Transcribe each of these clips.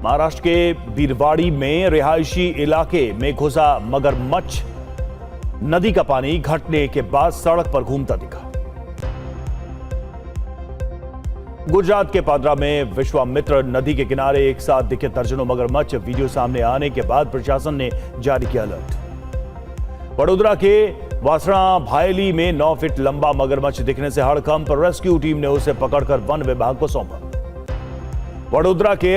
महाराष्ट्र के बीरवाड़ी में रिहायशी इलाके में घुसा मगरमच्छ। नदी का पानी घटने के बाद सड़क पर घूमता दिखा। गुजरात के पादरा में विश्वामित्र नदी के किनारे एक साथ दिखे दर्जनों मगरमच्छ। वीडियो सामने आने के बाद प्रशासन ने जारी किया अलर्ट। वडोदरा के वासणा भायली में 9 फीट लंबा मगरमच्छ दिखने से हड़कंप। रेस्क्यू टीम ने उसे पकड़कर वन विभाग को सौंपा। वडोदरा के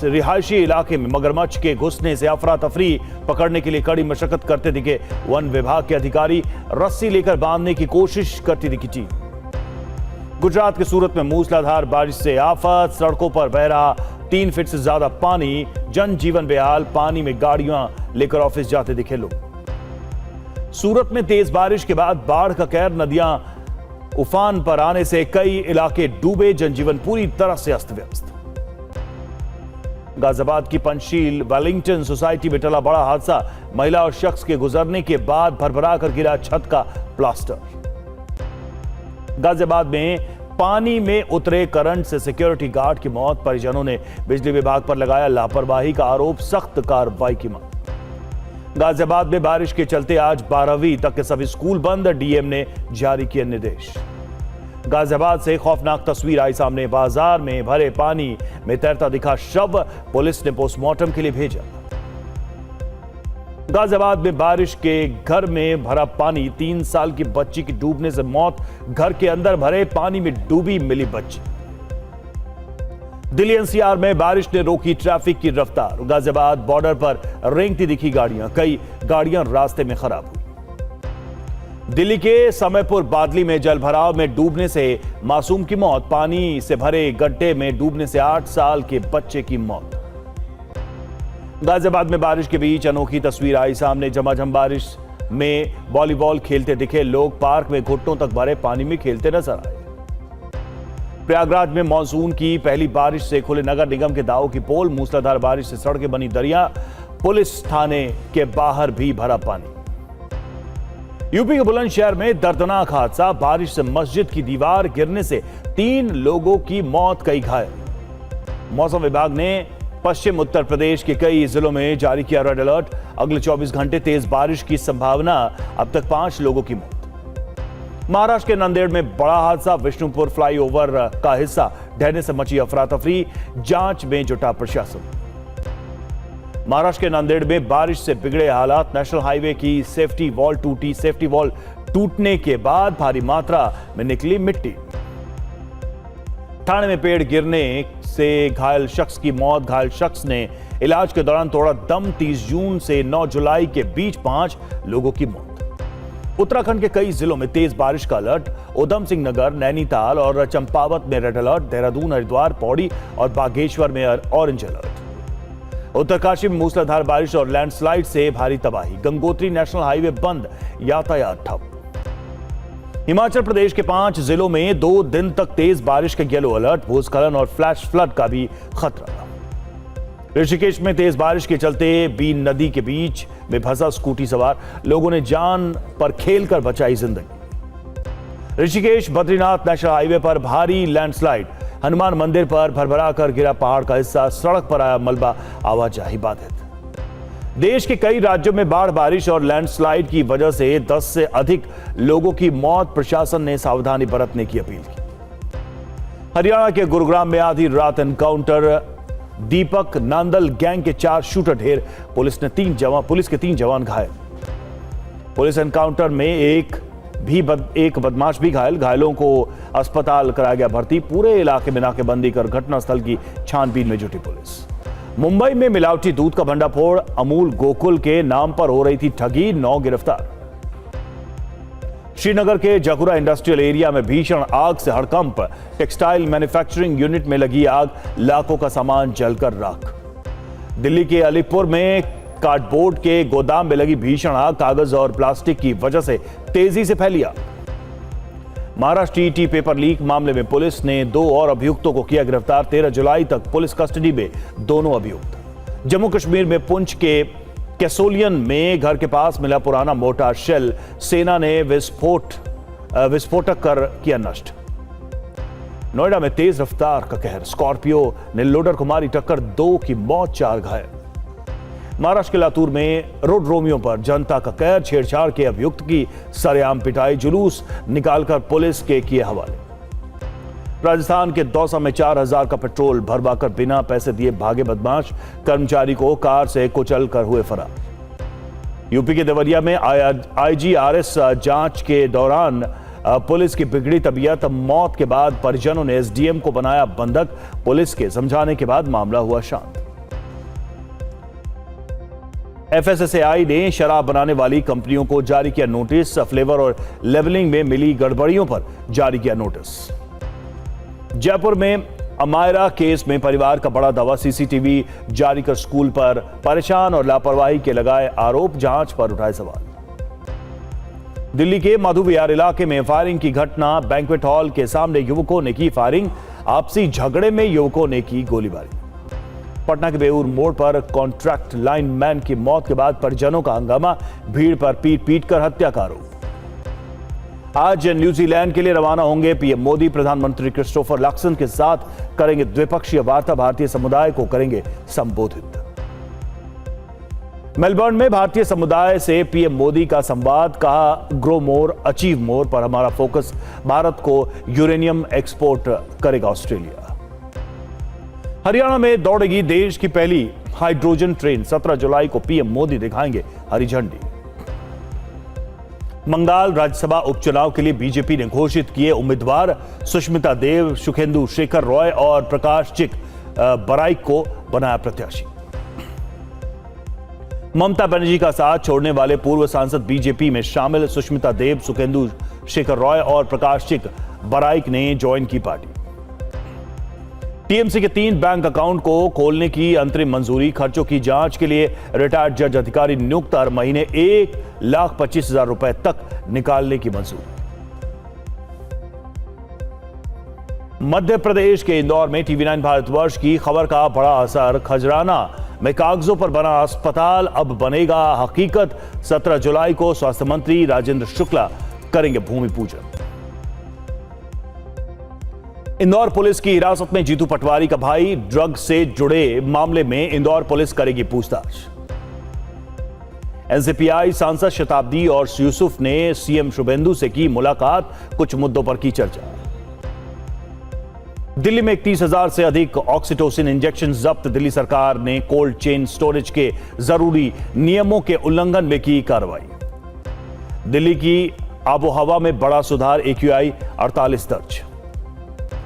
रिहायशी इलाके में मगरमच्छ के घुसने से अफरा तफरी। पकड़ने के लिए कड़ी मशक्कत करते दिखे वन विभाग के अधिकारी। रस्सी लेकर बांधने की कोशिश करती दिखी टीम। गुजरात के सूरत में मूसलाधार बारिश से आफत। सड़कों पर बह रहा 3 फीट से ज्यादा पानी। जनजीवन बेहाल। पानी में गाड़ियां लेकर ऑफिस जाते दिखे लोग। सूरत में तेज बारिश के बाद बाढ़ का कहर। नदियां उफान पर आने से कई इलाके डूबे। जनजीवन पूरी तरह से अस्त व्यस्त। गाजियाबाद की पंचशील वेलिंगटन सोसाइटी में टला बड़ा हादसा। महिला और शख्स के गुजरने के बाद भरभरा कर गिरा छत का प्लास्टर। गाजियाबाद में पानी में उतरे करंट से सिक्योरिटी गार्ड की मौत। परिजनों ने बिजली विभाग पर लगाया लापरवाही का आरोप। सख्त कार्रवाई की मांग। गाजियाबाद में बारिश के चलते आज 12वीं तक के सभी स्कूल बंद। डीएम ने जारी किए निर्देश। गाजियाबाद से खौफनाक तस्वीर आई सामने। बाजार में भरे पानी में तैरता दिखा शव। पुलिस ने पोस्टमार्टम के लिए भेजा। गाजियाबाद में बारिश के घर में भरा पानी। 3 साल की बच्ची की डूबने से मौत। घर के अंदर भरे पानी में डूबी मिली बच्ची। दिल्ली एनसीआर में बारिश ने रोकी ट्रैफिक की रफ्तार। गाजियाबाद बॉर्डर पर रेंगती दिखी गाड़ियां। कई गाड़ियां रास्ते में खराब हुई। दिल्ली के समयपुर बादली में जलभराव में डूबने से मासूम की मौत। पानी से भरे गड्ढे में डूबने से 8 साल के बच्चे की मौत। गाजियाबाद में बारिश के बीच अनोखी तस्वीर आई सामने। झमाझम बारिश में वॉलीबॉल खेलते दिखे लोग। पार्क में घुटनों तक भरे पानी में खेलते नजर आए। प्रयागराज में मानसून की पहली बारिश से खुले नगर निगम के दावों की पोल। मूसलाधार बारिश से सड़कें बनी दरिया। पुलिस थाने के बाहर भी भरा पानी। यूपी के बुलंदशहर में दर्दनाक हादसा। बारिश से मस्जिद की दीवार गिरने से 3 लोगों की मौत, कई घायल। मौसम विभाग ने पश्चिम उत्तर प्रदेश के कई जिलों में जारी किया रेड अलर्ट। अगले 24 घंटे तेज बारिश की संभावना। अब तक 5 लोगों की मौत। महाराष्ट्र के नांदेड़ में बड़ा हादसा। विष्णुपुर फ्लाईओवर का हिस्सा ढहने से मची अफरा तफरी। जांच में जुटा प्रशासन। महाराष्ट्र के नांदेड़ में बारिश से बिगड़े हालात। नेशनल हाईवे की सेफ्टी वॉल टूटी। सेफ्टी वॉल टूटने के बाद भारी मात्रा में निकली मिट्टी। ठाणे में पेड़ गिरने से घायल शख्स की मौत। घायल शख्स ने इलाज के दौरान तोड़ा दम। 30 जून से 9 जुलाई के बीच 5 लोगों की मौत। उत्तराखंड के कई जिलों में तेज बारिश का अलर्ट। उधम सिंह नगर, नैनीताल और चंपावत में रेड अलर्ट। देहरादून, हरिद्वार, पौड़ी और बागेश्वर में ऑरेंज अलर्ट। उत्तरकाशी में मूसलाधार बारिश और लैंडस्लाइड से भारी तबाही। गंगोत्री नेशनल हाईवे बंद। यातायात ठप। हिमाचल प्रदेश के 5 जिलों में 2 दिन तक तेज बारिश का येलो अलर्ट। भूस्खलन और फ्लैश फ्लड का भी खतरा। ऋषिकेश में तेज बारिश के चलते बीन नदी के बीच में फंसा स्कूटी सवार। लोगों ने जान पर खेलकर बचाई जिंदगी। ऋषिकेश बद्रीनाथ नेशनल हाईवे पर भारी लैंडस्लाइड। हनुमान मंदिर पर भरभरा कर गिरा पहाड़ का हिस्सा। सड़क पर आया मलबा। आवाजाही बाधित। देश के कई राज्यों में बाढ़, बारिश और लैंडस्लाइड की वजह से 10 से अधिक लोगों की मौत। प्रशासन ने सावधानी बरतने की अपील की। हरियाणा के गुरुग्राम में आधी रात एनकाउंटर। दीपक नांदल गैंग के 4 शूटर ढेर। पुलिस के 3 जवान घायल। पुलिस एनकाउंटर में एक बदमाश भी घायल। घायलों को अस्पताल कराया गया भर्ती। पूरे इलाके में नाकेबंदी कर घटनास्थल की छानबीन में जुटी पुलिस। मुंबई में मिलावटी दूध का भंडाफोड़। अमूल गोकुल के नाम पर हो रही थी ठगी। 9 गिरफ्तार। श्रीनगर के जकुरा इंडस्ट्रियल एरिया में भीषण आग से हड़कंप। टेक्सटाइल मैन्युफैक्चरिंग यूनिट में लगी आग। लाखों का सामान जलकर राख। दिल्ली के अलीपुर में कार्डबोर्ड के गोदाम में लगी भीषण आग। कागज और प्लास्टिक की वजह से तेजी से फैली आग। महाराष्ट्र टीईटी पेपर लीक मामले में पुलिस ने 2 और अभियुक्तों को किया गिरफ्तार। 13 जुलाई तक पुलिस कस्टडी में दोनों अभियुक्त। जम्मू कश्मीर में पुंछ के कैसोलियन में घर के पास मिला पुराना मोर्टार शेल। सेना ने विस्फोटक कर किया नष्ट। नोएडा में तेज रफ्तार का कहर, स्कॉर्पियो ने लोडर को मारी टक्कर, 2 की मौत, 4 घायल। महाराष्ट्र के लातूर में रोड रोमियो पर जनता का कहर, छेड़छाड़ के अभियुक्त की सरेआम पिटाई, जुलूस निकालकर पुलिस के किए हवाले। राजस्थान के दौसा में 4000 का पेट्रोल भरवाकर बिना पैसे दिए भागे बदमाश, कर्मचारी को कार से कुचल कर हुए फरार। यूपी के देवरिया में आईजीआरएस जांच के दौरान पुलिस की बिगड़ी तबीयत, मौत के बाद परिजनों ने एसडीएम को बनाया बंधक, पुलिस के समझाने के बाद मामला हुआ शांत। एफएसएसएआई ने शराब बनाने वाली कंपनियों को जारी किया नोटिस, फ्लेवर और लेवलिंग में मिली गड़बड़ियों पर जारी किया नोटिस। जयपुर में अमायरा केस में परिवार का बड़ा दावा, सीसीटीवी जारी कर स्कूल पर परेशान और लापरवाही के लगाए आरोप, जांच पर उठाए सवाल। दिल्ली के माधु विहार इलाके में फायरिंग की घटना, बैंक्वेट हॉल के सामने युवकों ने की फायरिंग, आपसी झगड़े में युवकों ने की गोलीबारी। पटना के बेऊर मोड़ पर कॉन्ट्रैक्ट लाइन मैन की मौत के बाद परिजनों का हंगामा, भीड़ पर पीट कर हत्या का आरोप। आज न्यूजीलैंड के लिए रवाना होंगे पीएम मोदी, प्रधानमंत्री क्रिस्टोफर लक्सन के साथ करेंगे द्विपक्षीय वार्ता, भारतीय समुदाय को करेंगे संबोधित। मेलबर्न में भारतीय समुदाय से पीएम मोदी का संवाद, कहा ग्रो मोर अचीव मोर पर हमारा फोकस, भारत को यूरेनियम एक्सपोर्ट करेगा ऑस्ट्रेलिया। हरियाणा में दौड़ेगी देश की पहली हाइड्रोजन ट्रेन, 17 जुलाई को पीएम मोदी दिखाएंगे हरी झंडी। बंगाल राज्यसभा उपचुनाव के लिए बीजेपी ने घोषित किए उम्मीदवार, सुष्मिता देव, सुखेंदु शेखर रॉय और प्रकाश चिक बराइक को बनाया प्रत्याशी। ममता बनर्जी का साथ छोड़ने वाले पूर्व सांसद बीजेपी में शामिल, सुष्मिता देव, सुखेंदु शेखर रॉय और प्रकाश चिक बराइक ने ज्वाइन की पार्टी। टीएमसी के 3 बैंक अकाउंट को खोलने की अंतरिम मंजूरी, खर्चों की जांच के लिए रिटायर्ड जज अधिकारी नियुक्त, हर महीने 1,25,000 रुपए तक निकालने की मंजूरी। मध्य प्रदेश के इंदौर में टीवी9 भारतवर्ष की खबर का बड़ा असर, खजराना में कागजों पर बना अस्पताल अब बनेगा हकीकत, 17 जुलाई को स्वास्थ्य मंत्री राजेंद्र शुक्ला करेंगे भूमि पूजन। इंदौर पुलिस की हिरासत में जीतू पटवारी का भाई, ड्रग से जुड़े मामले में इंदौर पुलिस करेगी पूछताछ। एनसीपीआई सांसद शताब्दी और यूसुफ ने सीएम शुभेंदु से की मुलाकात, कुछ मुद्दों पर की चर्चा। दिल्ली में 31,000 से अधिक ऑक्सीटोसिन इंजेक्शन जब्त, दिल्ली सरकार ने कोल्ड चेन स्टोरेज के जरूरी नियमों के उल्लंघन में की कार्रवाई। दिल्ली की आबोहवा में बड़ा सुधार, AQI 48 दर्ज।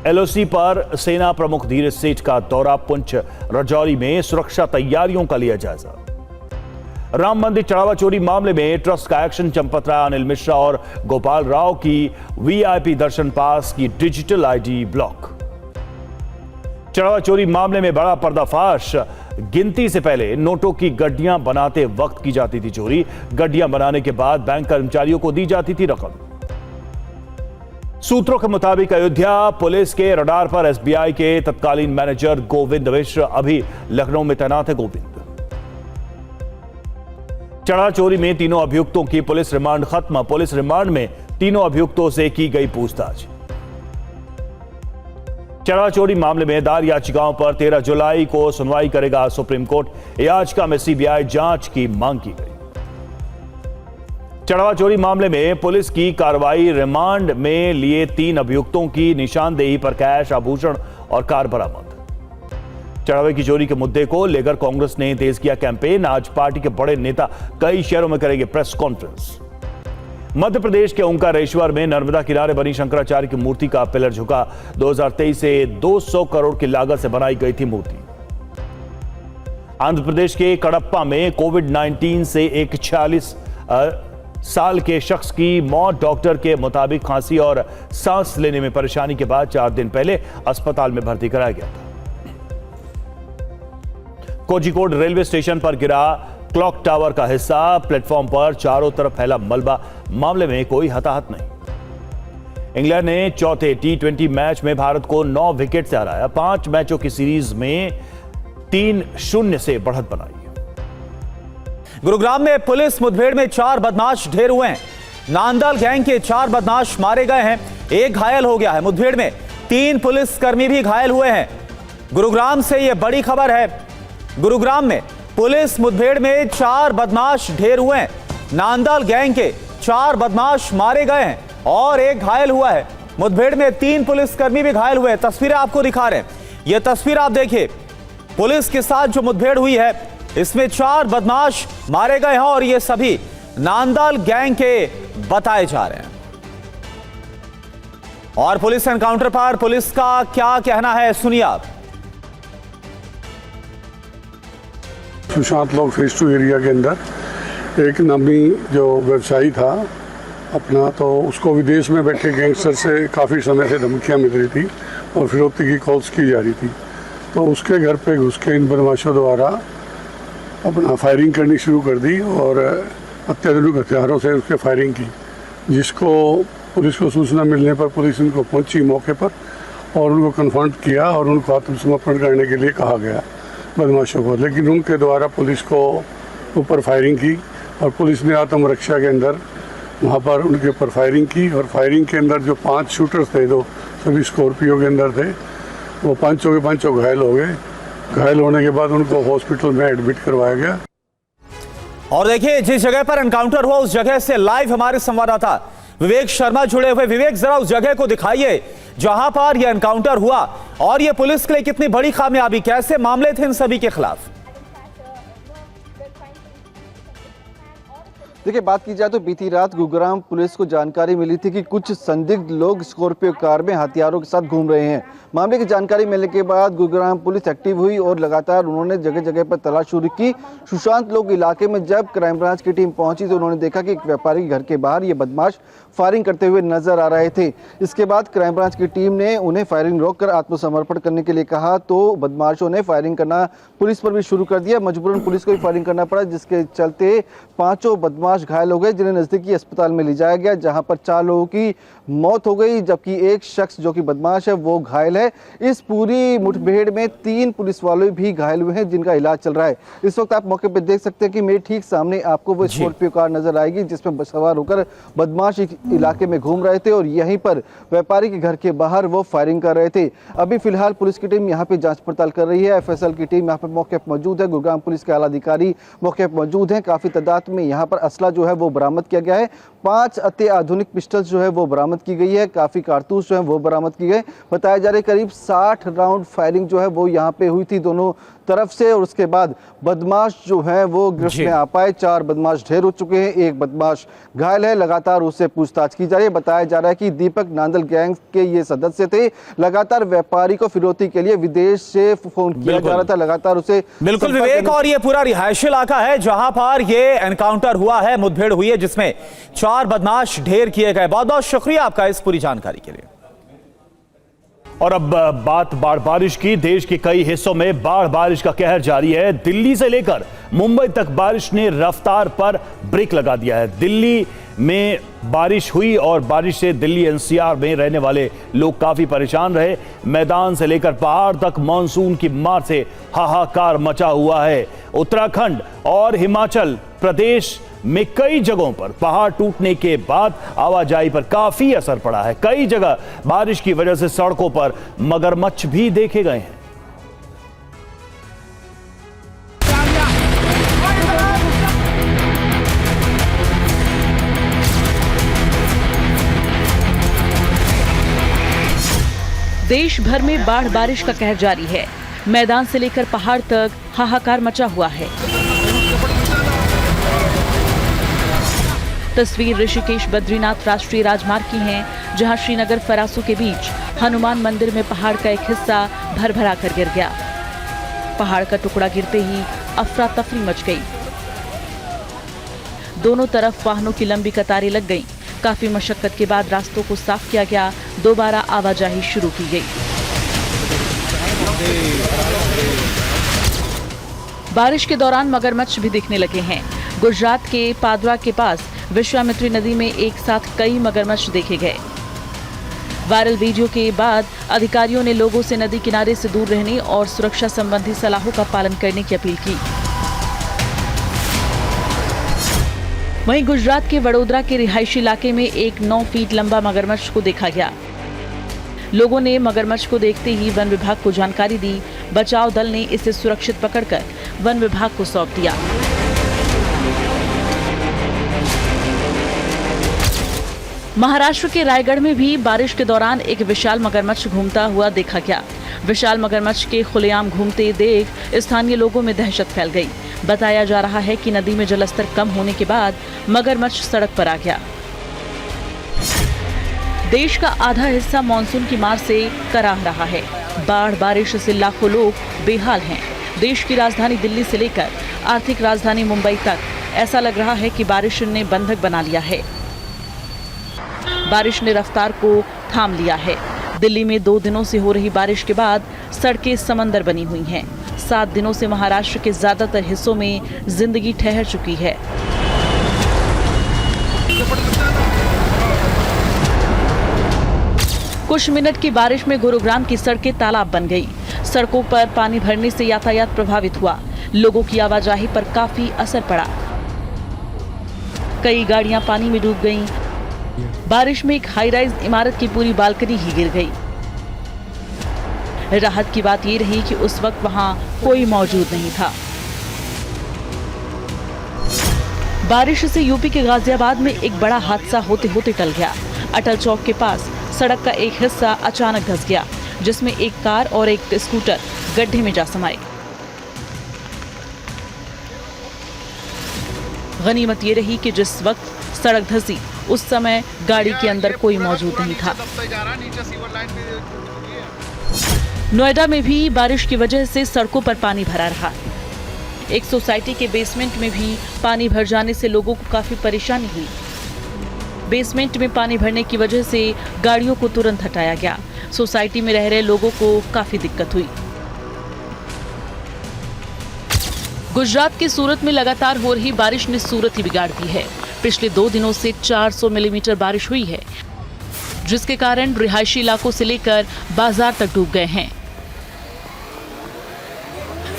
एलओसी पर सेना प्रमुख धीरज सेठ का दौरा, पुंछ राजौरी में सुरक्षा तैयारियों का लिया जायजा। राम मंदिर चढ़ावा चोरी मामले में ट्रस्ट का एक्शन, चंपत राय, अनिल मिश्रा और गोपाल राव की वीआईपी दर्शन पास की डिजिटल आईडी ब्लॉक। चढ़ावा चोरी मामले में बड़ा पर्दाफाश, गिनती से पहले नोटों की गड्डियां बनाते वक्त की जाती थी चोरी, गड्डियां बनाने के बाद बैंक कर्मचारियों को दी जाती थी रकम। सूत्रों के मुताबिक अयोध्या पुलिस के रडार पर एसबीआई के तत्कालीन मैनेजर गोविंद मिश्र अभी लखनऊ में तैनात है। गोविंद चढ़ा चोरी में तीनों अभियुक्तों की पुलिस रिमांड खत्म, पुलिस रिमांड में तीनों अभियुक्तों से की गई पूछताछ। चढ़ा चोरी मामले में दायर याचिकाओं पर 13 जुलाई को सुनवाई करेगा सुप्रीम कोर्ट, याचिका में सीबीआई जांच की मांग की गई। चढ़ावा चोरी मामले में पुलिस की कार्रवाई, रिमांड में लिए 3 अभियुक्तों की निशानदेही पर कैश, आभूषण और कार बरामद। चढ़ावे की चोरी के मुद्दे को लेकर कांग्रेस ने तेज किया कैंपेन, आज पार्टी के बड़े नेता कई शहरों में करेंगे प्रेस कॉन्फ्रेंस। मध्य प्रदेश के ओंकारेश्वर में नर्मदा किनारे बनी शंकराचार्य की मूर्ति का पिलर झुका, 2023 से 200 करोड़ की लागत से बनाई गई थी मूर्ति। आंध्र प्रदेश के कडप्पा में कोविड-19 से एक 46 साल के शख्स की मौत, डॉक्टर के मुताबिक खांसी और सांस लेने में परेशानी के बाद 4 दिन पहले अस्पताल में भर्ती कराया गया था। कोझिकोड रेलवे स्टेशन पर गिरा क्लॉक टावर का हिस्सा, प्लेटफॉर्म पर चारों तरफ फैला मलबा, मामले में कोई हताहत नहीं। इंग्लैंड ने चौथे T20 मैच में भारत को 9 विकेट से हराया, 5 मैचों की सीरीज में 3-0 से बढ़त बनाई। गुरुग्राम में पुलिस मुठभेड़ में 4 बदमाश ढेर हुए हैं। नांदल गैंग के 4 बदमाश मारे गए हैं, 1 घायल हो गया है। मुठभेड़ में 3 पुलिसकर्मी भी घायल हुए हैं। गुरुग्राम से यह बड़ी खबर है। गुरुग्राम में पुलिस मुठभेड़ में 4 बदमाश ढेर हुए हैं। नांदल गैंग के 4 बदमाश मारे गए हैं और एक घायल हुआ है। मुठभेड़ में 3 पुलिसकर्मी भी घायल हुए हैं। तस्वीरें आपको दिखा रहे हैं। यह तस्वीर आप देखिए, पुलिस के साथ जो मुठभेड़ हुई है इसमें 4 बदमाश मारे गए हैं और ये सभी नांदल गैंग के बताए जा रहे हैं। और पुलिस एनकाउंटर पर पुलिस का क्या कहना है, सुनिए आप। सुशांत लोग फेज 2 एरिया के अंदर एक नामी जो व्यवसायी था अपना, तो उसको विदेश में बैठे गैंगस्टर से काफ़ी समय से धमकियां मिल रही थी और फिरौती की कॉल्स की जा रही थी। तो उसके घर पे घुस के इन बदमाशों द्वारा अपना फायरिंग करनी शुरू कर दी और अत्याधुनिक हथियारों से उसके फायरिंग की, जिसको पुलिस को सूचना मिलने पर पुलिस उनको पहुंची मौके पर और उनको कन्फ्रंट किया और उनको आत्मसमर्पण करने के लिए कहा गया बदमाशों को। लेकिन उनके द्वारा पुलिस को ऊपर फायरिंग की और पुलिस ने आत्मरक्षा के अंदर वहाँ पर उनके ऊपर फायरिंग की और फायरिंग के अंदर जो 5 शूटर्स थे, जो सभी स्कॉर्पियो के अंदर थे, वो पांचों के पांचों घायल हो गए। घायल होने के बाद उनको हॉस्पिटल में एडमिट करवाया गया। और देखिए, जिस जगह पर एनकाउंटर हुआ उस जगह से लाइव हमारे संवाददाता विवेक शर्मा जुड़े हुए। विवेक, जरा उस जगह को दिखाइए जहां पर यह एनकाउंटर हुआ और यह पुलिस के लिए कितनी बड़ी कामयाबी, कैसे मामले थे इन सभी के खिलाफ? देखिए, बात की जाए तो बीती रात गुरुग्राम पुलिस को जानकारी मिली थी कि कुछ संदिग्ध लोग स्कॉर्पियो कार में हथियारों के साथ घूम रहे हैं। मामले की जानकारी मिलने के बाद गुरुग्राम पुलिस एक्टिव हुई और लगातार उन्होंने जगह जगह पर तलाश शुरू की। सुशांत लोग इलाके में जब क्राइम ब्रांच की टीम पहुंची तो उन्होंने देखा कि एक व्यापारी के घर के बाहर ये बदमाश फायरिंग करते हुए नजर आ रहे थे। इसके बाद क्राइम ब्रांच की टीम ने उन्हें फायरिंग रोककर आत्मसमर्पण करने के लिए कहा, तो बदमाशों ने फायरिंग करना पुलिस पर भी शुरू कर दिया। मजबूरन पुलिस को भी फायरिंग करना पड़ा, जिसके चलते 5 बदमाश घायल हो गए, जिन्हें नजदीकी अस्पताल में ले जाया गया, जहां पर 4 लोगों की मौत हो गई, जबकि एक शख्स जो कि बदमाश है वो घायल है। इस पूरी मुठभेड़ में 3 पुलिस वाले भी घायल हुए हैं, जिनका इलाज चल रहा है। इस वक्त आप मौके पर देख सकते हैं कि मेरे ठीक सामने आपको वो स्कॉर्पियो कार नजर आएगी, जिसमें सवार होकर बदमाश इलाके में घूम रहे थे और यहीं पर व्यापारी के घर के बाहर वो फायरिंग कर रहे थे। अभी फिलहाल पुलिस की टीम यहाँ पे जांच पड़ताल कर रही है। एफएसएल की टीम यहाँ पे मौके पर मौजूद है। गुरुग्राम पुलिस के आला अधिकारी मौके पर मौजूद हैं। काफी तादाद में यहाँ पर असला जो है वो बरामद किया गया है। 5 अति आधुनिक पिस्टल्स जो है वो बरामद की गई है। काफी कारतूस जो है वो बरामद की गए। बताया जा रहा है करीब 60 राउंड फायरिंग जो है वो यहाँ पे हुई थी दोनों तरफ से और उसके बाद बदमाश जो है वो गिरफ्त में आ पाए। 4 बदमाश ढेर हो चुके हैं, एक बदमाश घायल है। लगातार उससे पूछताछ की जा रही है। बताया जा रहा है कि दीपक नांदल गैंग के ये सदस्य थे। लगातार व्यापारी को फिरौती के लिए विदेश से फोन किया जा रहा था, लगातार उसे। बिल्कुल विवेक, और ये पूरा रिहायशी इलाका है जहां पर ये एनकाउंटर हुआ है, मुठभेड़ हुई है, जिसमें 4 बदमाश ढेर किए गए। बहुत बहुत शुक्रिया आपका इस पूरी जानकारी के लिए। और अब बात बाढ़ बारिश की। देश के कई हिस्सों में बाढ़ बारिश का कहर जारी है। दिल्ली से लेकर मुंबई तक बारिश ने रफ्तार पर ब्रेक लगा दिया है। दिल्ली में बारिश हुई और बारिश से दिल्ली एनसीआर में रहने वाले लोग काफी परेशान रहे। मैदान से लेकर पहाड़ तक मानसून की मार से हाहाकार मचा हुआ है। उत्तराखंड और हिमाचल प्रदेश में कई जगहों पर पहाड़ टूटने के बाद आवाजाही पर काफी असर पड़ा है। कई जगह बारिश की वजह से सड़कों पर मगरमच्छ भी देखे गए हैं। देश भर में बाढ़ बारिश का कहर जारी है। मैदान से लेकर पहाड़ तक हाहाकार मचा हुआ है। तस्वीर ऋषिकेश बद्रीनाथ राष्ट्रीय राजमार्ग की है, जहां श्रीनगर फरासू के बीच हनुमान मंदिर में पहाड़ का एक हिस्सा भरभरा कर गिर गया। पहाड़ का टुकड़ा गिरते ही अफरा तफरी मच गई। दोनों तरफ वाहनों की लंबी कतारें लग गईं। काफी मशक्कत के बाद रास्तों को साफ किया गया। दोबारा आवाजाही शुरू की गई। बारिश के दौरान मगरमच्छ भी दिखने लगे हैं। गुजरात के पादरा के पास विश्वामित्री नदी में एक साथ कई मगरमच्छ देखे गए। वायरल वीडियो के बाद अधिकारियों ने लोगों से नदी किनारे से दूर रहने और सुरक्षा संबंधी सलाहों का पालन करने की अपील की। वहीं गुजरात के वडोदरा के रिहायशी इलाके में एक 9 फीट लंबा मगरमच्छ को देखा गया। लोगों ने मगरमच्छ को देखते ही वन विभाग को जानकारी दी। बचाव दल ने इसे सुरक्षित पकड़कर वन विभाग को सौंप दिया। महाराष्ट्र के रायगढ़ में भी बारिश के दौरान एक विशाल मगरमच्छ घूमता हुआ देखा गया। विशाल मगरमच्छ के खुलेआम घूमते देख स्थानीय लोगों में दहशत फैल गई। बताया जा रहा है कि नदी में जलस्तर कम होने के बाद मगरमच्छ सड़क पर आ गया। देश का आधा हिस्सा मानसून की मार से कराह रहा है। बाढ़ बारिश से लाखों लोग बेहाल हैं। देश की राजधानी दिल्ली से लेकर आर्थिक राजधानी मुंबई तक ऐसा लग रहा है कि बारिश ने बंधक बना लिया है। बारिश ने रफ्तार को थाम लिया है। दिल्ली में 2 दिनों से हो रही बारिश के बाद सड़कें समंदर बनी हुई हैं। 7 दिनों से महाराष्ट्र के ज्यादातर हिस्सों में जिंदगी ठहर चुकी है। कुछ मिनट की बारिश में गुरुग्राम की सड़कें तालाब बन गई। सड़कों पर पानी भरने से यातायात प्रभावित हुआ। लोगों की आवाजाही पर काफी असर पड़ा। कई गाड़ियां पानी में डूब गईं। बारिश में एक हाई राइज इमारत की पूरी बालकनी ही गिर गई। राहत की बात यह रही कि उस वक्त वहां कोई मौजूद नहीं था। बारिश से यूपी के गाजियाबाद में एक बड़ा हादसा होते होते टल गया। अटल चौक के पास सड़क का एक हिस्सा अचानक धंस गया, जिसमें एक कार और एक स्कूटर गड्ढे में जा समाये। गनीमत ये रही कि जिस वक्त सड़क धंसी उस समय गाड़ी के अंदर कोई मौजूद नहीं था। नोएडा में भी बारिश की वजह से सड़कों पर पानी भरा रहा। एक सोसाइटी के बेसमेंट में भी पानी भर जाने से लोगों को काफी परेशानी हुई। बेसमेंट में पानी भरने की वजह से गाड़ियों को तुरंत हटाया गया। सोसाइटी में रह रहे लोगों को काफी दिक्कत हुई। गुजरात के सूरत में लगातार हो रही बारिश ने सूरत ही बिगाड़ दी है। पिछले 2 दिनों से 400 मिलीमीटर बारिश हुई है, जिसके कारण रिहायशी इलाकों से लेकर बाजार तक डूब गए हैं।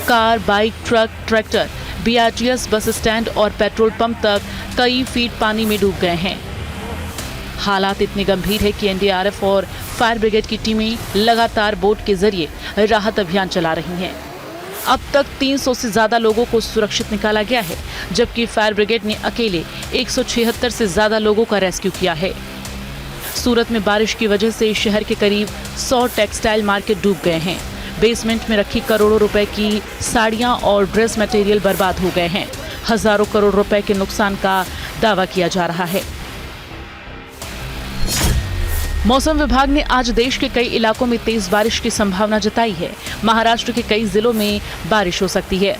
Car, bike, truck, tractor, BRTS bus stand और पेट्रोल पंप तक कई फीट पानी में डूब गए हैं। हालात इतने गंभीर है कि एनडीआरएफ और फायर ब्रिगेड की टीमें लगातार बोट के जरिए राहत अभियान चला रही हैं। अब तक 300 से ज्यादा लोगों को सुरक्षित निकाला गया है, जबकि फायर ब्रिगेड ने अकेले 176 से ज्यादा लोगों का रेस्क्यू किया है। सूरत में बारिश की वजह से शहर के करीब 100 टेक्सटाइल मार्केट डूब गए हैं। बेसमेंट में रखी करोड़ों रुपए की साड़ियां और ड्रेस मटेरियल बर्बाद हो गए हैं। हजारों करोड़ रुपए के नुकसान का दावा किया जा रहा है। मौसम विभाग ने आज देश के कई इलाकों में तेज बारिश की संभावना जताई है। महाराष्ट्र के कई जिलों में बारिश हो सकती है।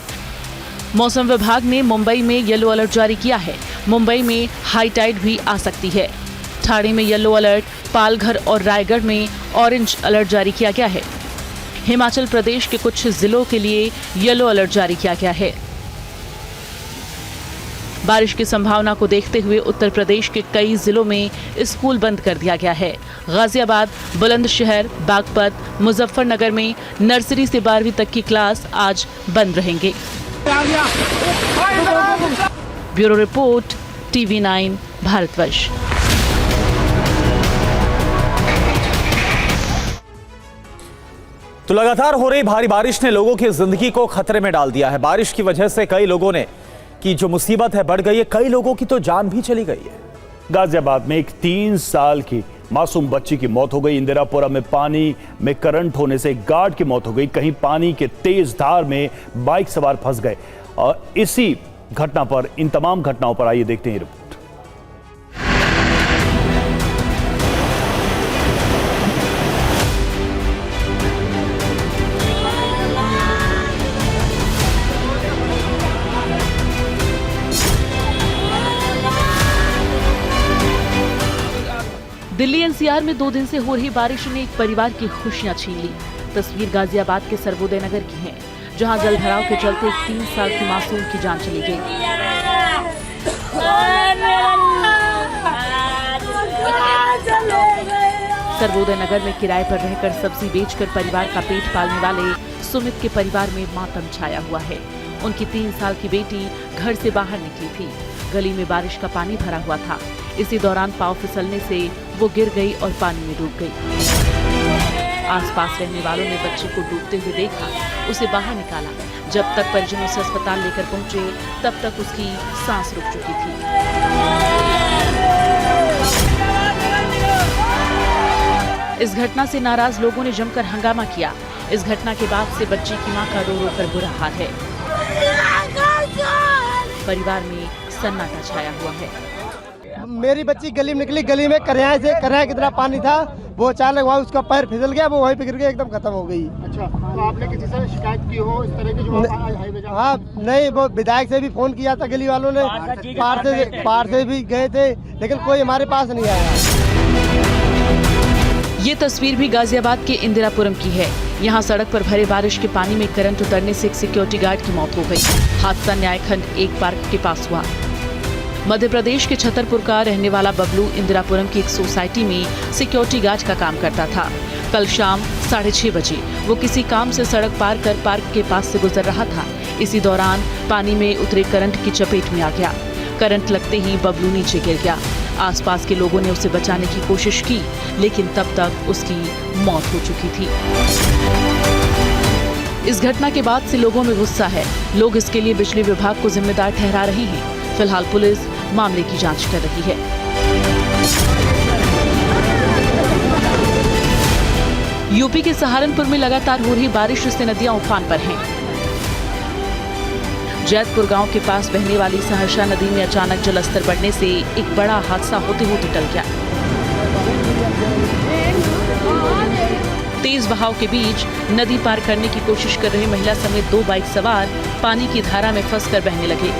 मौसम विभाग ने मुंबई में येलो अलर्ट जारी किया है। मुंबई में हाई टाइड भी आ सकती है। ठाणे में येलो अलर्ट, पालघर और रायगढ़ में ऑरेंज अलर्ट जारी किया गया है। हिमाचल प्रदेश के कुछ जिलों के लिए येलो अलर्ट जारी किया गया है। बारिश की संभावना को देखते हुए उत्तर प्रदेश के कई जिलों में स्कूल बंद कर दिया गया है। गाजियाबाद, बुलंदशहर, बागपत, मुजफ्फरनगर में नर्सरी से 12वीं तक की क्लास आज बंद रहेंगे। Bureau report, TV9 Bharatvarsh. तो लगातार हो रही भारी बारिश ने लोगों की जिंदगी को खतरे में डाल दिया है। बारिश की वजह से कई लोगों ने की जो मुसीबत है बढ़ गई है। कई लोगों की तो जान भी चली गई है। गाजियाबाद में एक 3 साल की मासूम बच्ची की मौत हो गई। इंदिरापुरा में पानी में करंट होने से एक गार्ड की मौत हो गई। कहीं पानी के तेज धार में बाइक सवार फंस गए। और इसी घटना पर, इन तमाम घटनाओं पर आइए देखते हैं रिपोर्ट। दिल्ली एनसीआर में 2 दिन से हो रही बारिश ने एक परिवार की खुशियां छीन ली। तस्वीर गाजियाबाद के सर्वोदय नगर की है, जहां जलभराव के चलते एक 3 साल की मासूम की जान चली गई। सर्वोदय नगर में किराए पर रहकर सब्जी बेचकर परिवार का पेट पालने वाले सुमित के परिवार में मातम छाया हुआ है। उनकी 3 साल की बेटी घर से बाहर निकली थी। गली में बारिश का पानी भरा हुआ था। इसी दौरान पांव फिसलने से वो गिर गई और पानी में डूब गई। आसपास रहने वालों ने बच्चे को डूबते हुए देखा, उसे बाहर निकाला। जब तक परिजनों से अस्पताल लेकर पहुंचे, तब तक उसकी सांस रुक चुकी थी। इस घटना से नाराज लोगों ने जमकर हंगामा किया। इस घटना के बाद से बच्ची की मां का रो रो कर बुरा हाल है। परिवार में सन्नाटा छाया हुआ है। मेरी बच्ची गली में निकली, गली में करिया की तरह पानी था, वो अचानक वहाँ उसका पैर फिसल गया, वो वहीं पे गिर के एकदम खत्म हो गई। अच्छा, तो आपने किसी से शिकायत की हो इस तरह की जो हाईवे? हाँ, नहीं, वो विधायक से भी फोन किया था, गली वालों ने पार से भी गए थे, लेकिन कोई हमारे पास नहीं आया। ये तस्वीर भी गाजियाबाद के इंदिरापुरम की है। यहाँ सड़क पर भरे बारिश के पानी में करंट उतरने से एक सिक्योरिटी गार्ड की मौत हो गई। हादसा न्यायखंड एक पार्क के पास हुआ। मध्य प्रदेश के छतरपुर का रहने वाला बबलू इंदिरापुरम की एक सोसाइटी में सिक्योरिटी गार्ड का काम करता था। कल शाम 6:30 बजे वो किसी काम से सड़क पार कर पार्क के पास से गुजर रहा था। इसी दौरान पानी में उतरे करंट की चपेट में आ गया। करंट लगते ही बबलू नीचे गिर गया। आसपास के लोगों ने उसे बचाने की कोशिश की, लेकिन तब तक उसकी मौत हो चुकी थी। इस घटना के बाद से लोगों में गुस्सा है। लोग इसके लिए बिजली विभाग को जिम्मेदार ठहरा रहे हैं। फिलहाल पुलिस मामले की जांच कर रही है। यूपी के सहारनपुर में लगातार हो रही बारिश से नदियां उफान पर हैं। जैतपुर गांव के पास बहने वाली सहरसा नदी में अचानक जलस्तर बढ़ने से एक बड़ा हादसा होते होते टल गया। तेज बहाव के बीच नदी पार करने की कोशिश कर रही महिला समेत 2 बाइक सवार पानी की धारा में फंसकर बहने लगे।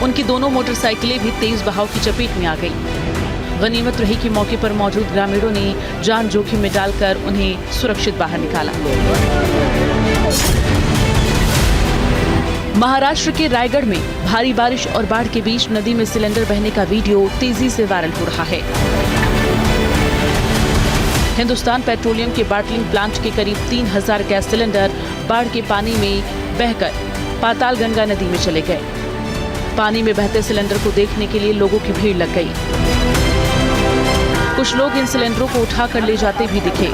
उनकी दोनों मोटरसाइकिलें भी तेज बहाव की चपेट में आ गई। गनीमत रही कि मौके पर मौजूद ग्रामीणों ने जान जोखिम में डालकर उन्हें सुरक्षित बाहर निकाला। महाराष्ट्र के रायगढ़ में भारी बारिश और बाढ़ के बीच नदी में सिलेंडर बहने का वीडियो तेजी से वायरल हो रहा है। हिंदुस्तान पेट्रोलियम के बाटलिंग प्लांट के करीब 3000 गैस सिलेंडर बाढ़ के पानी में बहकर पातालगंगा नदी में चले गए। पानी में बहते सिलेंडर को देखने के लिए लोगों की भीड़ लग गई। कुछ लोग इन सिलेंडरों को उठाकर ले जाते भी दिखे।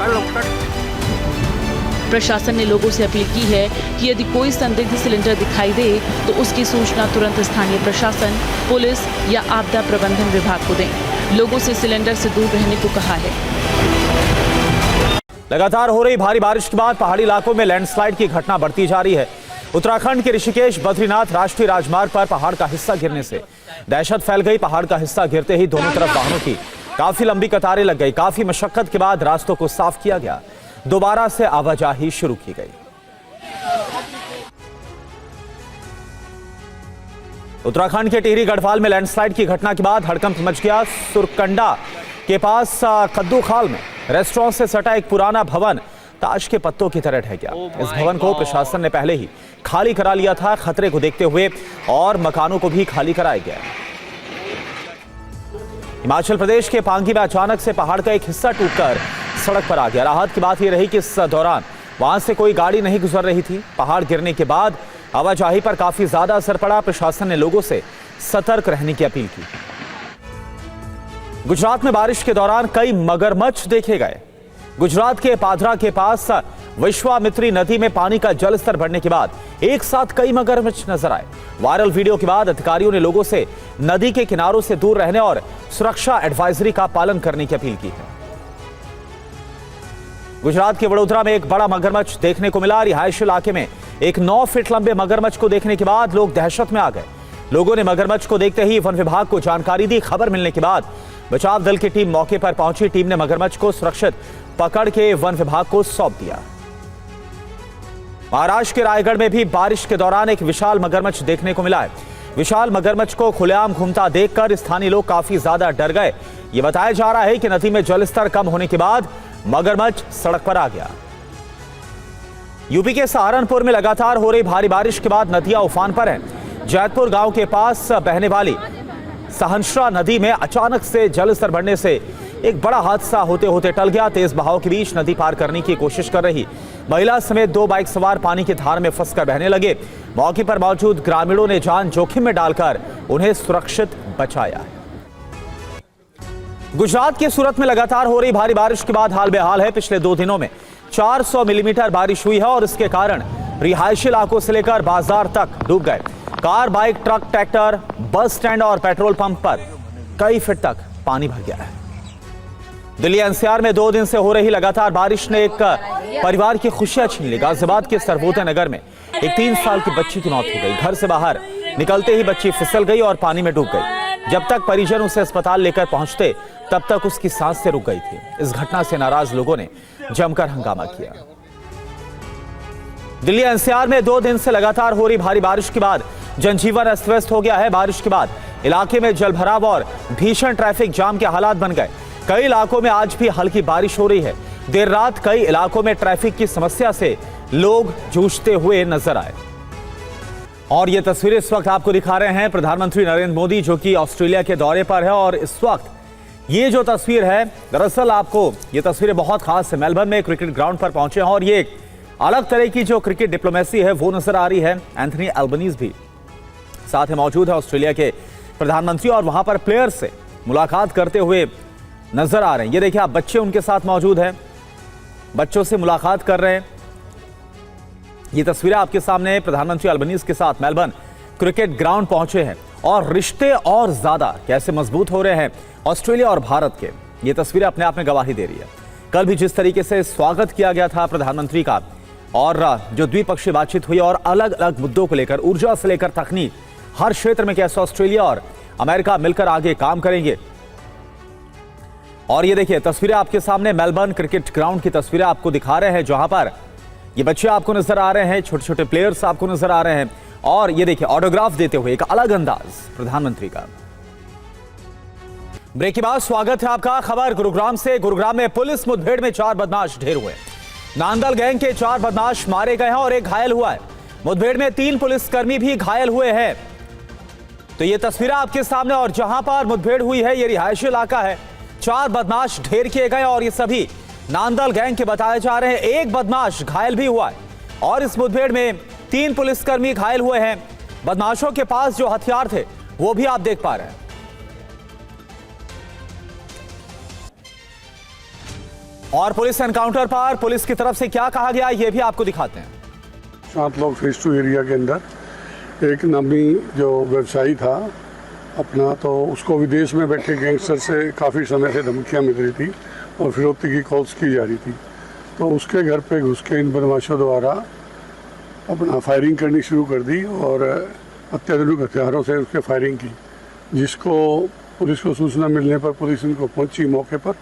प्रशासन ने लोगों से अपील की है कि यदि कोई संदिग्ध सिलेंडर दिखाई दे तो उसकी सूचना तुरंत स्थानीय प्रशासन, पुलिस या आपदा प्रबंधन विभाग को दें। लोगों से सिलेंडर से दूर रहने को कहा है। लगातार हो रही भारी बारिश के बाद पहाड़ी इलाकों में लैंडस्लाइड की घटना बढ़ती जा रही है। उत्तराखंड के ऋषिकेश बद्रीनाथ राष्ट्रीय राजमार्ग पर पहाड़ का हिस्सा गिरने से दहशत फैल गई। पहाड़ का हिस्सा गिरते ही दोनों तरफ वाहनों की काफी लंबी कतारें लग गई। काफी मशक्कत के बाद रास्तों को साफ किया गया। दोबारा से आवाजाही शुरू की गई। उत्तराखंड के टिहरी गढ़वाल में लैंडस्लाइड की घटना के बाद हड़कंप मच गया। सुरकंडा के पास कद्दू खाल में रेस्टोरेंट से सटा एक पुराना भवन ताश के पत्तों की तरह ढह गया। इस भवन को प्रशासन ने पहले ही खाली करा लिया था। खतरे को देखते हुए और मकानों को भी खाली कराया गया। हिमाचल प्रदेश के पांगी में अचानक से पहाड़ का एक हिस्सा टूटकर सड़क पर आ गया। राहत की बात यह रही कि इस दौरान वहां से कोई गाड़ी नहीं गुजर रही थी। पहाड़ गिरने के बाद आवाजाही पर काफी ज्यादा असर पड़ा। प्रशासन ने लोगों से सतर्क रहने की अपील की। गुजरात में बारिश के दौरान कई मगरमच्छ देखे गए। गुजरात के पादरा के पास विश्वामित्री नदी में पानी का जलस्तर बढ़ने के बाद एक साथ कई मगरमच्छ नजर आए। वायरल वीडियो के बाद अधिकारियों ने लोगों से नदी के किनारों से दूर रहने और सुरक्षा एडवाइजरी का पालन करने की अपील की है। गुजरात के वडोदरा में एक बड़ा मगरमच्छ देखने को मिला। रिहायशी इलाके में एक 9 फीट लंबे मगरमच्छ को देखने के बाद लोग दहशत में आ गए। लोगों ने मगरमच्छ को देखते ही वन विभाग को जानकारी दी। खबर मिलने के बाद बचाव दल की टीम मौके पर पहुंची। टीम ने मगरमच्छ को सुरक्षित पकड़ के वन विभाग को सौंप दिया। महाराष्ट्र के रायगढ़ में भी बारिश के दौरान एक विशाल मगरमच्छ देखने को मिला है। विशाल मगरमच्छ को खुलेआम घूमता देखकर स्थानीय लोग काफी ज्यादा डर गए। ये बताया जा रहा है कि नदी में जलस्तर कम होने के बाद मगरमच्छ सड़क पर आ गया। यूपी के सहारनपुर में लगातार हो रही भारी बारिश के बाद नदियां उफान पर हैं। जैतपुर गांव के पास बहने वाली सहनशा नदी में अचानक से जलस्तर बढ़ने से एक बड़ा हादसा होते होते टल गया। तेज बहाव के बीच नदी पार करने की कोशिश कर रही महिला समेत 2 बाइक सवार पानी की धार में फंसकर बहने लगे। मौके पर मौजूद ग्रामीणों ने जान जोखिम में डालकर उन्हें सुरक्षित बचाया। गुजरात के सूरत में लगातार हो रही भारी बारिश के बाद हाल बेहाल है। पिछले 2 दिनों में 400 मिलीमीटर बारिश हुई है और इसके कारण रिहायशी इलाकों से लेकर बाजार तक डूब गए। Car, bike, truck, tractor, bus stand और पेट्रोल पंप पर कई फीट तक पानी भर गया है। दिल्ली एनसीआर में 2 दिन से हो रही लगातार बारिश ने एक परिवार की खुशियां छीन ली। गाजियाबाद के सर्वोदय नगर में एक 3 साल की बच्ची की मौत हो गई। घर से बाहर निकलते ही बच्ची फिसल गई और पानी में डूब गई। जब तक परिजन उसे अस्पताल लेकर पहुंचते तब तक उसकी सांस से रुक गई थी। इस घटना से नाराज लोगों ने जमकर हंगामा किया। दिल्ली एनसीआर में 2 दिन से लगातार हो रही भारी बारिश के बाद जनजीवन अस्त व्यस्त हो गया है। बारिश के बाद इलाके में जलभराव और भीषण ट्रैफिक जाम के हालात बन गए। कई इलाकों में आज भी हल्की बारिश हो रही है। देर रात कई इलाकों में ट्रैफिक की समस्या से लोग जूझते हुए नजर आए। और ये तस्वीरें इस वक्त आपको दिखा रहे हैं प्रधानमंत्री नरेंद्र मोदी, जो कि ऑस्ट्रेलिया के दौरे पर है। और इस वक्त ये जो तस्वीर है, दरअसल आपको ये तस्वीरें बहुत खास है। मेलबर्न में क्रिकेट ग्राउंड पर पहुंचे हैं और ये एक अलग तरह की जो क्रिकेट डिप्लोमेसी है वो नजर आ रही है। एंथनी एल्बनीज भी साथ में मौजूद है, ऑस्ट्रेलिया के प्रधानमंत्री, और वहां पर प्लेयर्स से मुलाकात करते हुए नजर आ रहे हैं। ये देखिए, आप बच्चे उनके साथ मौजूद हैं, बच्चों से मुलाकात कर रहे हैं। ये तस्वीरें आपके सामने हैं। प्रधानमंत्री अल्बनीज के साथ मेलबर्न क्रिकेट ग्राउंड पहुंचे हैं और रिश्ते और ज्यादा कैसे मजबूत हो रहे हैं ऑस्ट्रेलिया और भारत के, ये तस्वीरें अपने आप में गवाही दे रही है। कल भी जिस तरीके से स्वागत किया गया था प्रधानमंत्री का, और जो द्विपक्षीय बातचीत हुई और अलग अलग मुद्दों को लेकर, ऊर्जा से लेकर तकनीक, हर क्षेत्र में कैसे ऑस्ट्रेलिया और अमेरिका मिलकर आगे काम करेंगे। और ये देखिए तस्वीरें आपके सामने मेलबर्न क्रिकेट ग्राउंड की तस्वीरें आपको दिखा रहे हैं, जहां पर ये बच्चे आपको नजर आ रहे हैं, छोटे छोटे प्लेयर्स आपको नजर आ रहे हैं। और ये देखिए ऑटोग्राफ देते हुए एक अलग अंदाज प्रधानमंत्री का। ब्रेक के बाद स्वागत है आपका। खबर गुरुग्राम से। गुरुग्राम में पुलिस मुठभेड़ में 4 बदमाश ढेर हुए। नांदल गैंग के 4 बदमाश मारे गए हैं और एक घायल हुआ है। मुठभेड़ में 3 पुलिसकर्मी भी घायल हुए हैं। तो ये तस्वीरें आपके सामने, और जहां पर मुठभेड़ हुई है ये रिहायशी इलाका है। 4 बदमाश ढेर किए गए और ये सभी नांदल गैंग के बताए जा रहे हैं। एक बदमाश घायल भी हुआ है और इस मुठभेड़ में 3 पुलिसकर्मी घायल हुए हैं। बदमाशों के पास जो हथियार थे वो भी आप देख पा रहे हैं। और पुलिस एनकाउंटर पर पुलिस की तरफ से क्या कहा गया ये भी आपको दिखाते हैं। 7 लोग फेज 2 एरिया के अंदर, एक नामी जो व्यवसायी था अपना, तो उसको विदेश में बैठे गैंगस्टर से काफ़ी समय से धमकियाँ मिल रही थी और फिरौती की कॉल्स की जा रही थी। तो उसके घर पे घुस के इन बदमाशों द्वारा अपना फायरिंग करनी शुरू कर दी और अत्याधुनिक हथियारों से उसके फायरिंग की, जिसको पुलिस को सूचना मिलने पर पुलिस उनको पहुंची मौके पर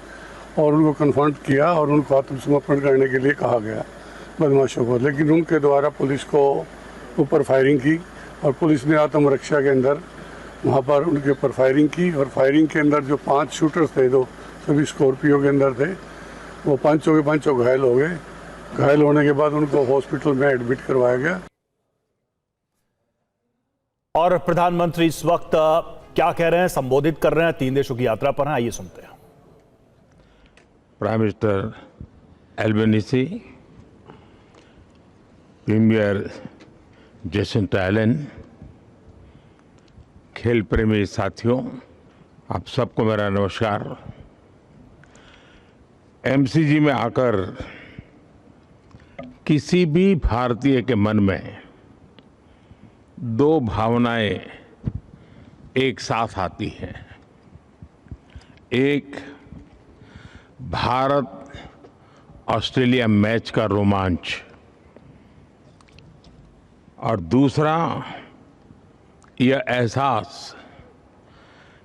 और उनको कन्फ्रंट किया और उनको आत्मसमर्पण करने के लिए कहा गया बदमाशों को। लेकिन उनके द्वारा पुलिस को ऊपर फायरिंग की और पुलिस ने आत्मरक्षा के अंदर वहाँ पर उनके ऊपर फायरिंग की। और फायरिंग के अंदर जो 5 शूटर्स थे, जो सभी स्कॉर्पियो के अंदर थे, वो 5 के 5 घायल हो गए। घायल होने के बाद उनको हॉस्पिटल में एडमिट करवाया गया। और प्रधानमंत्री इस वक्त क्या कह रहे हैं, संबोधित कर रहे हैं, 3 देशों की यात्रा पर हैं, आइए सुनते हैं। Prime minister Albanese, premier Jacinta Allan, खेल प्रेमी साथियों, आप सबको मेरा नमस्कार। एमसीजी में आकर किसी भी भारतीय के मन में 2 भावनाएं एक साथ आती हैं। एक, भारत ऑस्ट्रेलिया मैच का रोमांच, और दूसरा यह एहसास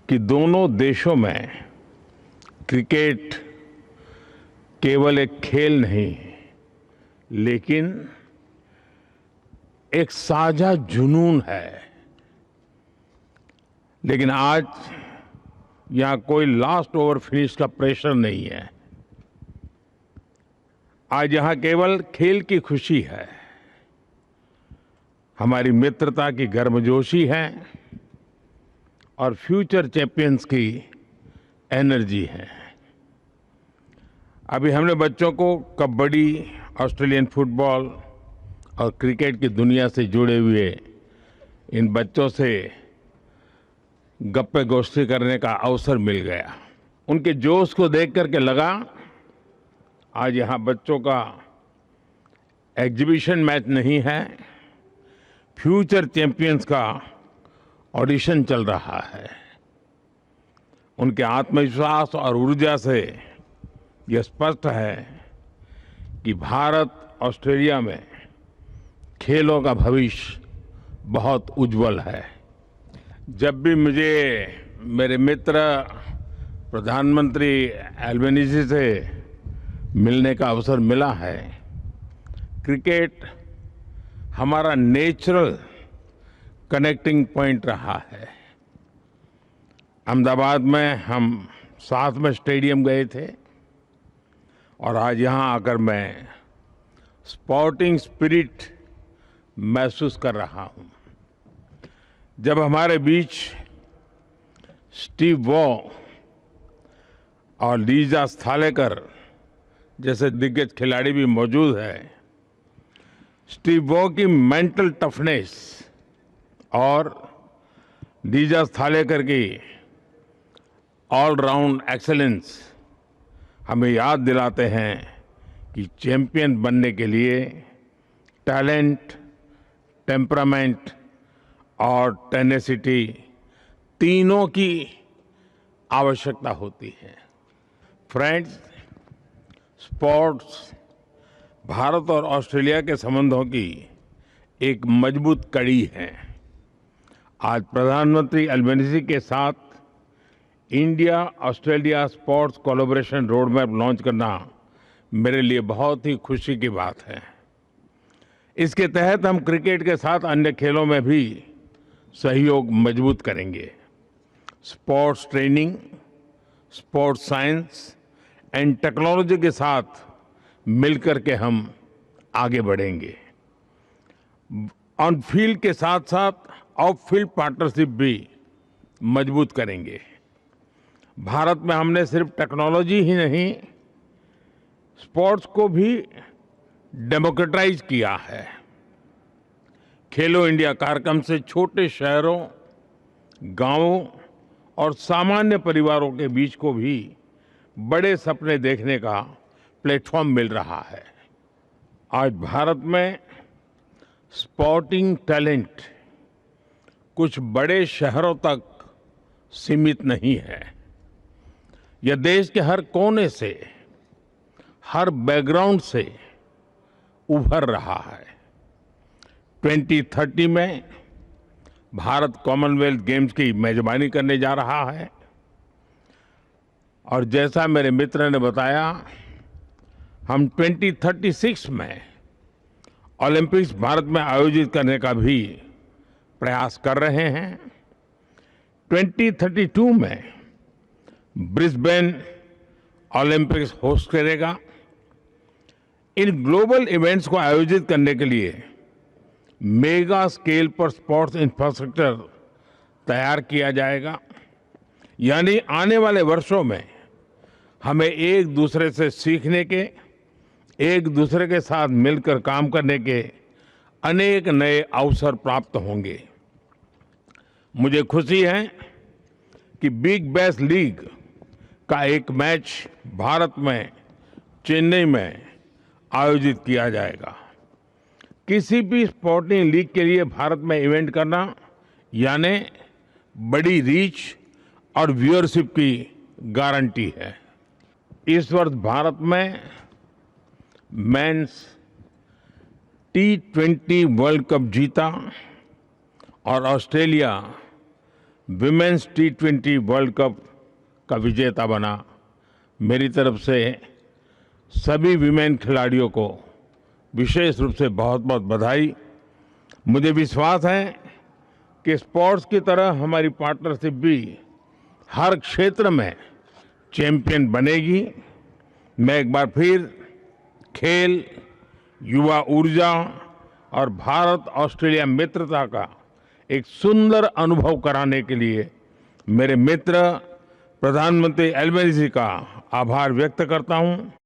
कि दोनों देशों में क्रिकेट केवल एक खेल नहीं, लेकिन एक साझा जुनून है। लेकिन आज यहां कोई लास्ट ओवर फिनिश का प्रेशर नहीं है। आज यहां केवल खेल की खुशी है, हमारी मित्रता की गर्मजोशी है और फ्यूचर चैंपियंस की एनर्जी है। अभी हमने बच्चों को कबड्डी, ऑस्ट्रेलियन फुटबॉल और क्रिकेट की दुनिया से जुड़े हुए इन बच्चों से गप्पे गोष्ठी करने का अवसर मिल गया। उनके जोश को देख करके लगा आज यहाँ बच्चों का एग्जीबिशन मैच नहीं है, फ्यूचर चैंपियंस का ऑडिशन चल रहा है। उनके आत्मविश्वास और ऊर्जा से यह स्पष्ट है कि भारत ऑस्ट्रेलिया में खेलों का भविष्य बहुत उज्जवल है। जब भी मुझे मेरे मित्र प्रधानमंत्री एल्बेनीज़ी से मिलने का अवसर मिला है, क्रिकेट हमारा नेचुरल कनेक्टिंग पॉइंट रहा है। अहमदाबाद में हम साथ में स्टेडियम गए थे और आज यहाँ आकर मैं स्पोर्टिंग स्पिरिट महसूस कर रहा हूँ। जब हमारे बीच स्टीव वॉ और लीजा स्थालेकर जैसे दिग्गज खिलाड़ी भी मौजूद है, स्टीव वॉ की मेंटल टफनेस और लीजा स्थालेकर की ऑलराउंड एक्सेलेंस हमें याद दिलाते हैं कि चैंपियन बनने के लिए टैलेंट, टेम्परामेंट और टेनेसिटी तीनों की आवश्यकता होती है। फ्रेंड्स, स्पोर्ट्स भारत और ऑस्ट्रेलिया के संबंधों की एक मजबूत कड़ी है। आज प्रधानमंत्री एल्बेनीज़ी के साथ India Australia sports collaboration road map launch करना मेरे लिए बहुत ही खुशी की बात है। इसके तहत हम क्रिकेट के साथ अन्य खेलों में भी सहयोग मजबूत करेंगे। Sports training, sports science and technology के साथ मिलकर के हम आगे बढ़ेंगे। ऑन फील्ड के साथ साथ ऑफ फील्ड पार्टनरशिप भी मजबूत करेंगे। भारत में हमने सिर्फ टेक्नोलॉजी ही नहीं, स्पोर्ट्स को भी डेमोक्रेटाइज किया है। खेलो इंडिया कार्यक्रम से छोटे शहरों, गांवों और सामान्य परिवारों के बीच को भी बड़े सपने देखने का प्लेटफॉर्म मिल रहा है। आज भारत में स्पोर्टिंग टैलेंट कुछ बड़े शहरों तक सीमित नहीं है। यह देश के हर कोने से, हर बैकग्राउंड से उभर रहा है। 2030 में भारत कॉमनवेल्थ गेम्स की मेजबानी करने जा रहा है और जैसा मेरे मित्र ने बताया, हम 2036 में ओलंपिक्स भारत में आयोजित करने का भी प्रयास कर रहे हैं। 2032 में ब्रिस्बेन ओलंपिक्स होस्ट करेगा। इन ग्लोबल इवेंट्स को आयोजित करने के लिए मेगा स्केल पर स्पोर्ट्स इंफ्रास्ट्रक्चर तैयार किया जाएगा। यानी आने वाले वर्षों में हमें एक दूसरे से सीखने के, एक दूसरे के साथ मिलकर काम करने के अनेक नए अवसर प्राप्त होंगे। मुझे खुशी है कि बिग बैश लीग का एक मैच भारत में चेन्नई में आयोजित किया जाएगा। किसी भी स्पोर्टिंग लीग के लिए भारत में इवेंट करना यानी बड़ी रीच और व्यूअरशिप की गारंटी है। इस वर्ष भारत में मेंस T20 वर्ल्ड कप जीता और Australia women's T20 world cup का विजेता बना। मेरी तरफ से सभी विमेन खिलाड़ियों को विशेष रूप से बहुत बहुत बधाई। मुझे विश्वास है कि स्पोर्ट्स की तरह हमारी पार्टनरशिप भी हर क्षेत्र में चैंपियन बनेगी। मैं एक बार फिर खेल, युवा ऊर्जा और भारत ऑस्ट्रेलिया मित्रता का एक सुंदर अनुभव कराने के लिए मेरे मित्र प्रधानमंत्री एल्बेनीज़ी का आभार व्यक्त करता हूं।